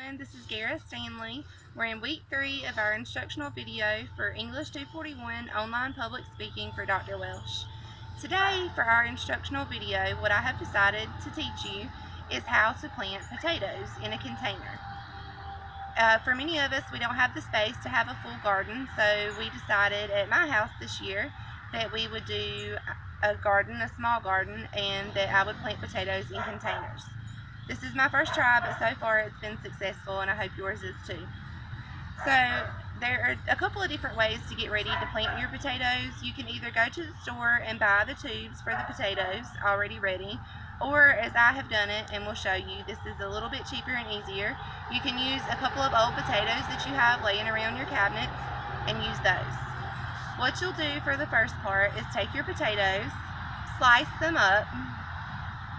everyone, this is Gara Stanley. We're in week 3 of our instructional video for English 241 online public speaking for Dr. Welsh. Today, for our instructional video, what I have decided to teach you is how to plant potatoes in a container. For many of us, we don't have the space to have a full garden, so we decided at my house this year that we would do a small garden, and that I would plant potatoes in containers. This is my first try, but so far it's been successful, and I hope yours is too. So there are a couple of different ways to get ready to plant your potatoes. You can either go to the store and buy the tubes for the potatoes already ready, or as I have done it and will show you, this is a little bit cheaper and easier. You can use a couple of old potatoes that you have laying around your cabinets and use those. What you'll do for the first part is take your potatoes, slice them up.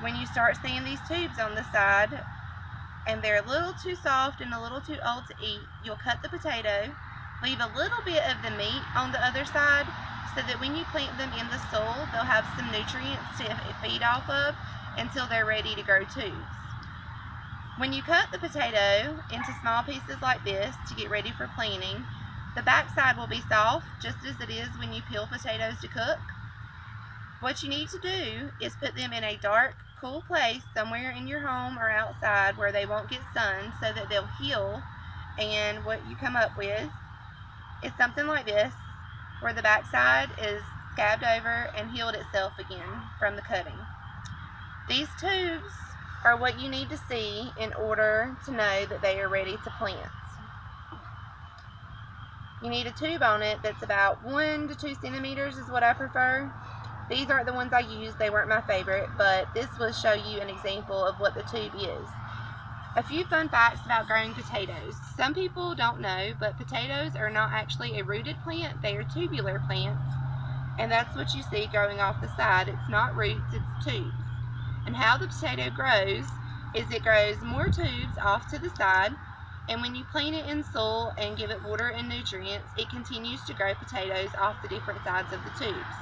When you start seeing these tubes on the side and they're a little too soft and a little too old to eat, you'll cut the potato, leave a little bit of the meat on the other side so that when you plant them in the soil, they'll have some nutrients to feed off of until they're ready to grow tubes. When you cut the potato into small pieces like this to get ready for planting, the back side will be soft just as it is when you peel potatoes to cook. What you need to do is put them in a dark, cool place somewhere in your home or outside where they won't get sun so that they'll heal, and what you come up with is something like this where the back side is scabbed over and healed itself again from the cutting. These tubes are what you need to see in order to know that they are ready to plant. You need a tube on it that's about 1 to 2 centimeters is what I prefer. These aren't the ones I used, they weren't my favorite, but this will show you an example of what the tube is. A few fun facts about growing potatoes. Some people don't know, but potatoes are not actually a rooted plant, they are tubular plants, and that's what you see growing off the side. It's not roots, it's tubes. And how the potato grows is it grows more tubes off to the side, and when you plant it in soil and give it water and nutrients, it continues to grow potatoes off the different sides of the tubes.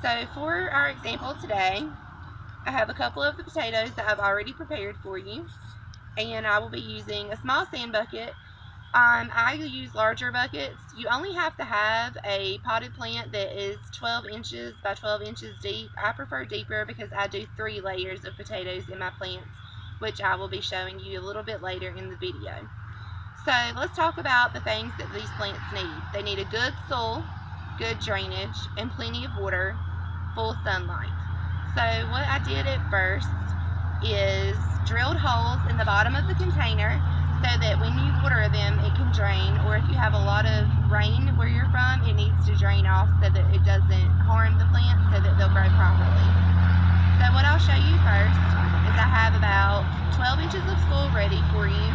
So for our example today, I have a couple of the potatoes that I've already prepared for you, and I will be using a small sand bucket. I use larger buckets. You only have to have a potted plant that is 12 inches by 12 inches deep. I prefer deeper because I do 3 layers of potatoes in my plants, which I will be showing you a little bit later in the video. So let's talk about the things that these plants need. They need a good soil, good drainage, and plenty of water, full sunlight. So what I did at first is drilled holes in the bottom of the container so that when you water them it can drain, or if you have a lot of rain where you're from, it needs to drain off so that it doesn't harm the plants so that they'll grow properly. So what I'll show you first is I have about 12 inches of soil ready for you,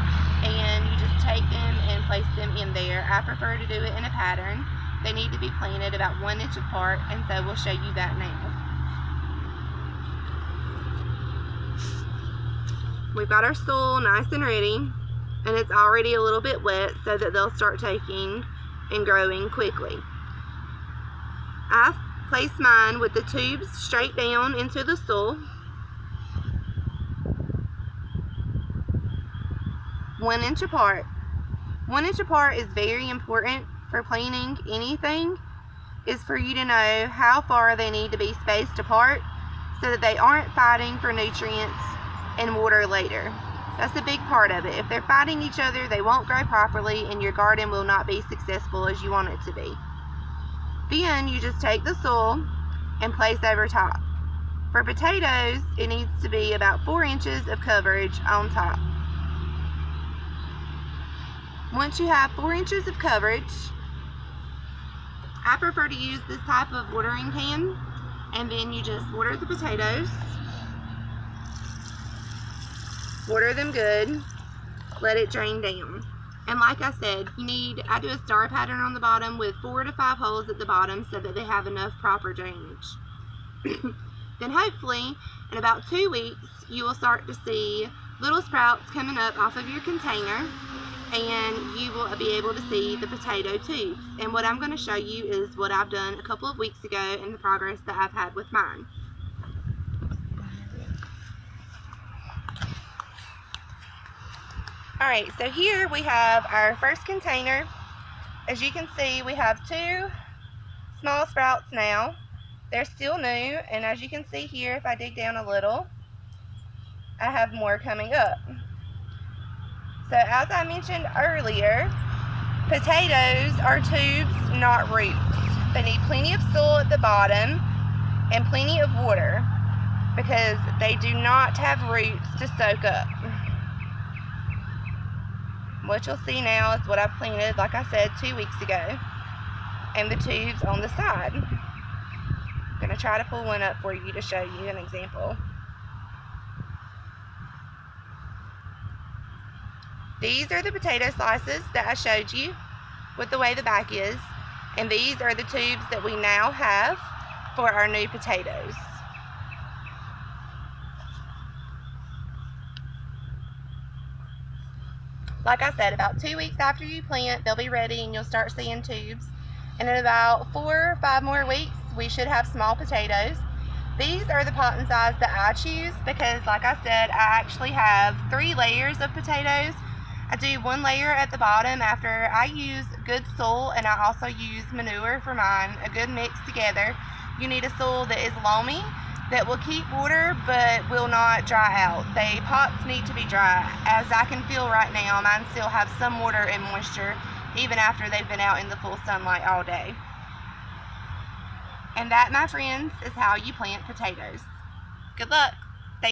and you just take them and place them in there. I prefer to do it in a pattern. They need to be planted about 1 inch apart, and so we'll show you that now. We've got our soil nice and ready, and it's already a little bit wet so that they'll start taking and growing quickly. I've placed mine with the tubes straight down into the soil, 1 inch apart. 1 inch apart is very important for planting anything, is for you to know how far they need to be spaced apart so that they aren't fighting for nutrients and water later. That's a big part of it. If they're fighting each other, they won't grow properly and your garden will not be successful as you want it to be. Then you just take the soil and place over top. For potatoes, it needs to be about 4 inches of coverage on top. Once you have 4 inches of coverage, I prefer to use this type of watering can, and then you just water the potatoes. Water them good, let it drain down. And like I said, I do a star pattern on the bottom with 4 to 5 holes at the bottom so that they have enough proper drainage. Then hopefully, in about 2 weeks, you will start to see little sprouts coming up off of your container, and you will be able to see the potato tubes. And what I'm going to show you is what I've done a couple of weeks ago and the progress that I've had with mine. Alright, so here we have our first container. As you can see, we have 2 small sprouts now. They're still new, and as you can see here, if I dig down a little, I have more coming up. So as I mentioned earlier, potatoes are tubes, not roots. They need plenty of soil at the bottom and plenty of water because they do not have roots to soak up. What you'll see now is what I planted, like I said, 2 weeks ago, and the tubes on the side. I'm going to try to pull one up for you to show you an example. These are the potato slices that I showed you with the way the back is, and these are the tubes that we now have for our new potatoes. Like I said, about 2 weeks after you plant, they'll be ready and you'll start seeing tubes. And in about 4 or 5 more weeks, we should have small potatoes. These are the pot and size that I choose because, like I said, I actually have 3 layers of potatoes. I do 1 layer at the bottom after I use good soil, and I also use manure for mine, a good mix together. You need a soil that is loamy, that will keep water but will not dry out. The pots need to be dry. As I can feel right now, mine still have some water and moisture even after they've been out in the full sunlight all day. And that, my friends, is how you plant potatoes. Good luck!